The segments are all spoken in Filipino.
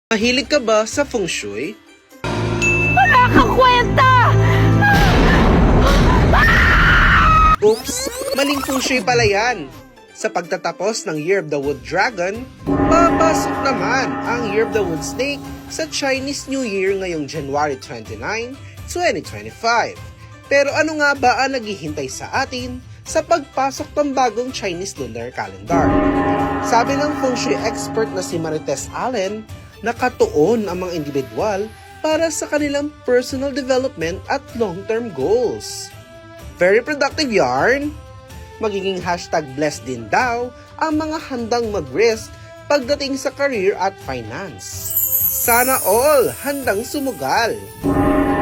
Mahilig ka ba sa feng shui? Wala kang kwenta! Oops! Maling feng shui pala yan. Sa pagtatapos ng Year of the Wood Dragon, papasok naman ang Year of the Wood Snake sa Chinese New Year ngayong January 29, 2025. Pero ano nga ba ang naghihintay sa atin sa pagpasok ng bagong Chinese Lunar Calendar? Sabi ng feng shui expert na si Marites Allen, nakatuon ang mga individual para sa kanilang personal development at long-term goals. Very productive yarn! Magiging #blessed din daw ang mga handang mag-risk pagdating sa career at finance. Sana all handang sumugal!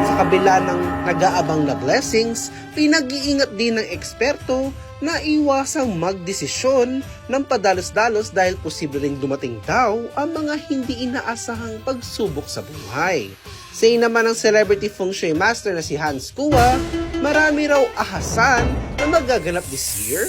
Sa kabila ng nag-aabang na blessings, pinag-iingat din ng eksperto na iwasang magdesisyon ng padalos-dalos dahil posible ring dumating daw ang mga hindi inaasahang pagsubok sa buhay. Say naman ng celebrity feng shui master na si Hans Kua, marami raw ahasan na magaganap this year.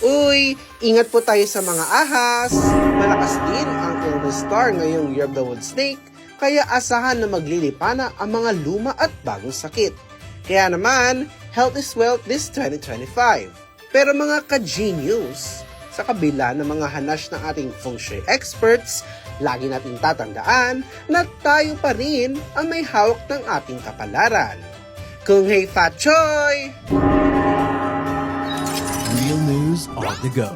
Uy, ingat po tayo sa mga ahas. Malakas din ang illness star ngayong Year of the Wood Snake, kaya asahan na maglilipana ang mga luma at bagong sakit. Kaya naman, health is wealth this 2025. Pero mga ka-genius, sa kabila ng mga hanash ng ating feng shui experts, lagi natin tatandaan na tayo pa rin ang may hawak ng ating kapalaran. Kung hey Fat Choy! Real news on the go.